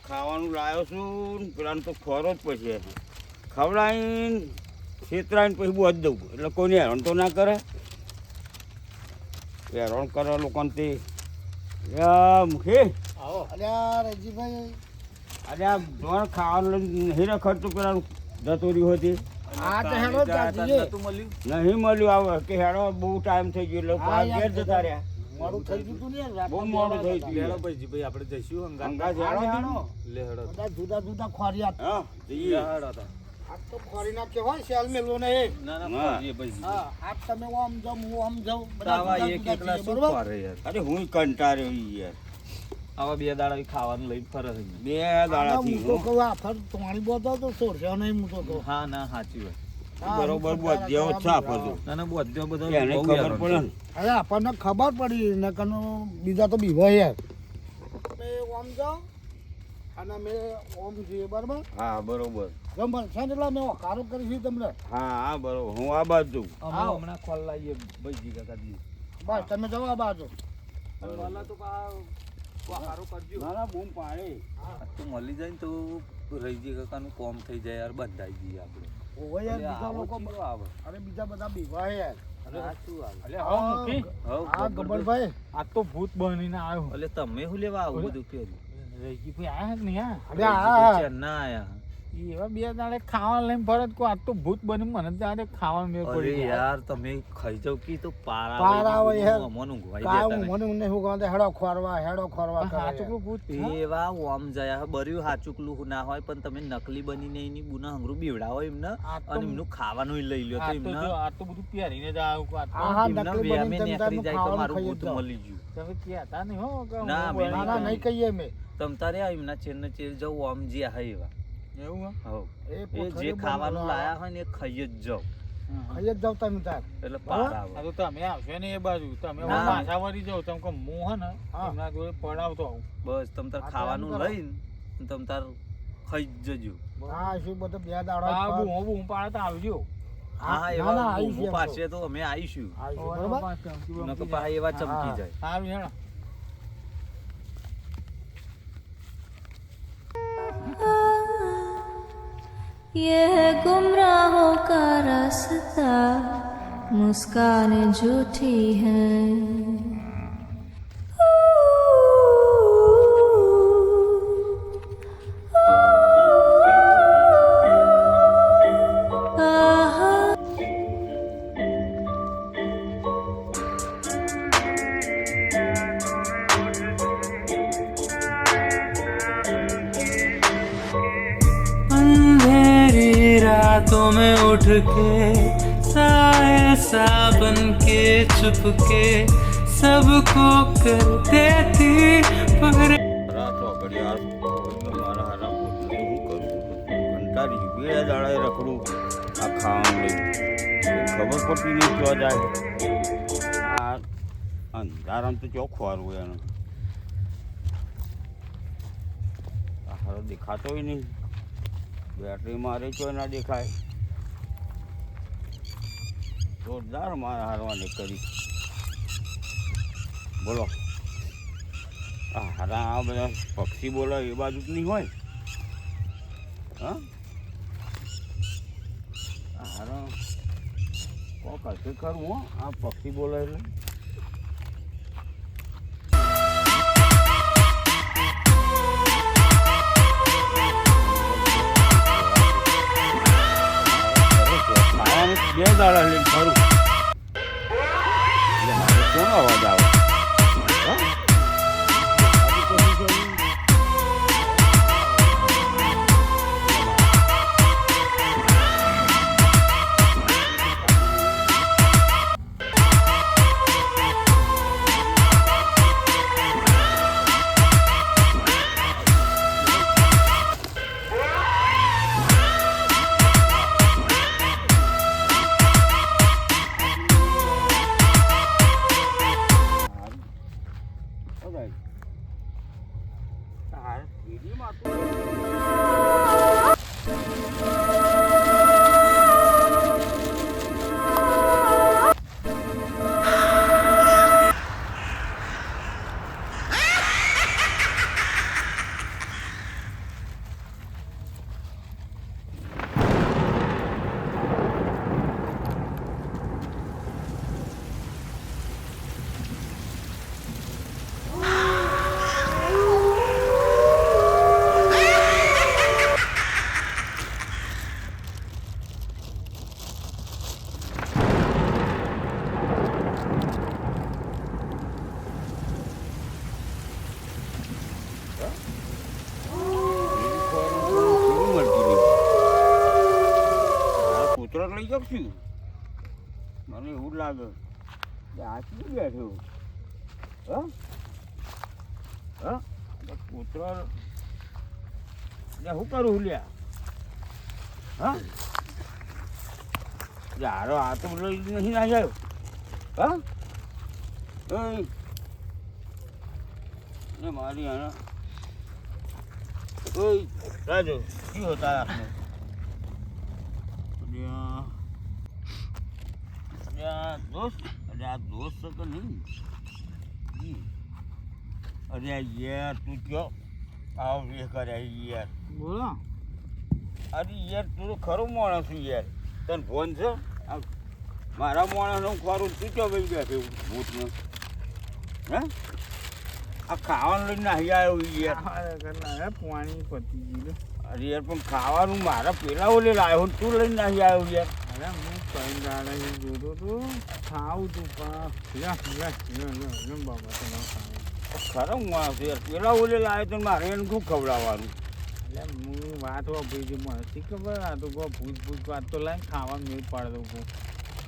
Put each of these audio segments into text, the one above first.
ખાવાનું લાવ્યો છું પેલાને તો ખોરો જ પછી ખવડાવીને છેતરાઈને પછી બહુ જ દઉં એટલે કોઈને હેરાન તો ના કરે હેરાન કરે લોકોને તે મુખી અલ્યા રજીભાઈ અરે આ જોર ખાવાનું લઈને નહીં રખડતું પેલા જતો રહ્યો હતી આ તો હેડો જાતીએ નહીં મળ્યું આવે કે હેડો બહુ ટાઈમ થઈ ગયો એટલે ઘેર જતા રહ્યા મોડું થઈ ગયું તું ને બહુ મોડું થઈ ગયું લેડો ભાઈ આપણે જઈશું હંગા હેડો લે હેડો બધા જુદા જુદા ખોરિયા હા જઈએ હેડો તા આ તો ખોરી ના કહેવાય સેલ મેલો ને ના ના ભાઈ ભાઈ હા આ તમે આમ જાવ હું આમ જાઉં તાવા બધા એક જુદા એકલા જુદા શું બરોબર કરે યાર અરે હું કંટાળ્યો યાર આવા બે દાડા ખાવાનું લઈને ફરે છે બે હું દાડાથી તો કહું આ ફર તોણી બોતો તો સોરશે નહીં હું તો કહું હા ના સાચી વાત બરોબર બોધ્યો છાપ હતો ના ના બધો બધો એને ખબર પડે ને અરે આપણને ખબર પડી ને કનો બીજા તો બીવા યાર તમે ઓમ જાઓ અને અમે ઓમ જઈએ બરાબર હા બરોબર જમણ છે ને એટલે અમે કારો કરીશું તમને હા હા બરોબર હું આ બાજુ અમે હમણાં ખોલ લાવીએ ભાઈજી કાકા દી બસ તમે જાઓ આ બાજુ વાલા તો સારું કરજો ના ના બૂમ પાડે તું મળી જાય ને તો રહીજી કાકાનું કોમ થઈ જાય યાર બંધાઈ જઈએ આપણે ઓવે યાર બીજા લોકો આવે અરે બીજા બધા બીવા યાર આ શું આવે અલે આવો મૂકી આ ગબ્બરભાઈ આ તો ભૂત બનીને આવ્યો એટલે તમે શું લેવા આવું બધું કર્યું રેજી ભાઈ આયા કે નહીં અરે આ ના આયા એવા બે દાડે ખાવા લઈને ભરત કો આ તો ભૂત બની મને દાડે ખાવાનું મેળ અરે પડી ગયા. યાર તમે ખાઈ જાવ કી તો પારા પારા આવે યાર. મન ઊંઘવાઈ કાય જતા હું મને હું કહું હેડો ખોરવા પણ કરે હાચુકલું ભૂત નહીં. એવા ઓમ જયા બર્યું હાચુકલું ના હોય પણ તમે નકલી બનીને એની બુના હંગરું બીવડાવો એમને આ તો- અને એમનું ખાવાનું લઈ લ્યો તો આ તો એમને જો આ તો બધું પહેરીને જ આવ્યું કો આ તો હા, હા, એમના નકલી વ્યામે બનીને તમે નીકળી જાય તો ખાવાનું મારું ખાઈ ભૂત જ જાઓ. મળી ગયું તમે કહેતા નહીં હો કે ના, હું અમે ના ના નહીં કહીએ મેં તમ તારે આ એમના ચેર ને ચેર જાવ ઓમ જે હા એવા એવું હે? હવ એ એ પોથરી જે ખાવાનું બનાવવા. લાયા હોય ને એ ખાઈ જ જાવ હા. ખાઈ જ જાવ તમે તાર એટલે પારા આ આવે તો તમે આવશો ને એ બાજુ તમે ના. પાછા વળી જાઓ તમે કહો હું હે ને હા. એમના જોડે પડાવતો આવું બસ તમ તાર આ તો ખાવાનું એમ કરો. લઈને તમ તાર ખાઈ જ જજો હા શું બધું બે દાડા આ બૂમ પાડે તો આવજો હા ના, એવા ના, ઊભું આવીશું પાસે તો અમે આવીશું બરોબર નકર પાછા એવા ચમકી હા. જાય સારું હેડો यह गुमराहों का रास्ता मुस्कान झूठी है अंधेरी रातों में उठ के साए साबन के चुपके सबको करते थी पर રાતો ઘડિયાળ મારા હારા પોતે શું કરું કંટાળી ગયું. બે દાડાએ રખડું આ ખાવાનું લઈ ખબર પડતી નહીં ક્યાં જાય આ અંધારામાં તો ચોખ્ખું હારું એનું આ હારો દેખાતોય નહીં બેટરી મારે ચોય ના દેખાય જોરદાર મારા હારવાને કરી બોલો આ હારા આ બધા પક્ષી બોલે એ બાજુ જ નહીં હોય હા આ હારા કોક હશે ખરું હો આ પક્ષી બોલે એટલે ખાવાનું બે દાડા લઈને ફરું એટલે મારે કોનો અવાજ આવે હા? આજે તો શું થયું? Alright. Tahan, ini mah tuh. તો શું મને એવું જ લાગે કે આ શું બેઠું હા કૂતરો શું કરું લ્યા હા યારો આ તો લઈ નહીં ના આવ્યો હા એ મારી આના ઓય રાજો શું હોતા આપને दोस्त अरे आप दोस्त तो नहीं अरे यार तू क्यों आओ ये करे यार બોલો अरे यार तू तो खरो माणस है यार तन फोन से मारा माणस નું ખરું તું ક્યાં ગઈ બેઠો ભૂતમાં હે આ ખાવાનું લઈને નાહી આવ્યો યાર પાણી પતી ગયું અરે યાર પણ ખાવાનું મારા પેલા ઓલે લાવ્યો તું લઈને નાહી આવ્યો યાર અરે હું કઈ દાડા જોતો તો ખાવું તું પણ બાબા તમે ખાવું ખરો માણસ યાર પેલા ઓલે લાવ્યો તો મારે એને શું ખવડાવવાનું એટલે હું વાત વાપરી હતી મને શી ખબર આ તો ભૂત ભૂત વાત તો લાઈને ખાવા મેળ પાડ દઉં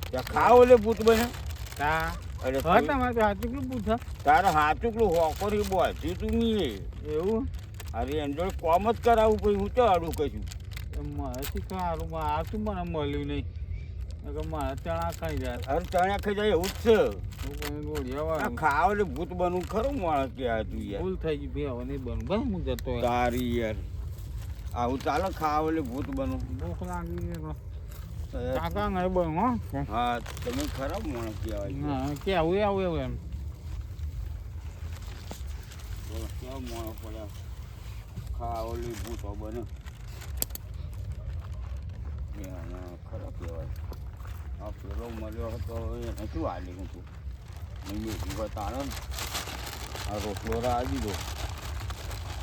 ત્યાં ખાવ ઓલે ભૂત બને તા અરે હા તમારે તો હાચું કેટલું પૂછા તારે હાચુકલું હોકોરી બોલતી તું નહીં એવું અરે એમ જોડે કોમ જ કરાવું પછી હું તો આડું કશું મારે શી ખાવાનું આ શું મને મળ્યું નહીં મારે ચણા ખાઈ જાય અરે ચણ્યા ખાઈ જાય એવું જ છે ગોળિયા ખાવ એટલે ભૂત બનવું ખરું માણસ કે આ તું યાર ભૂલ થઈ ગઈ ભાઈ હવે નહીં બનું ભાઈ હું જતો યાર. તારી યાર આવું ચાલે ખાવ એટલે ભૂત બનવું ભૂખ લાગી કાકા નહીં બનું હો હા તમે ખરાબ માણસ કહેવાય હા કે આવું એવું એમ કેવા માણસ પડ્યા ખાવ એટલે ભૂતો બને ખરાબ કહેવાય આ પેલો મળ્યો હતો એને શું હાલી હું તું નહીં બેઠી તારે આ રોટલો આવી દીધો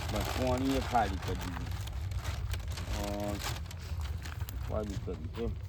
બસ પાણીએ ખાલી કરી દીધી સ્વાદિષ્ટ કરી છે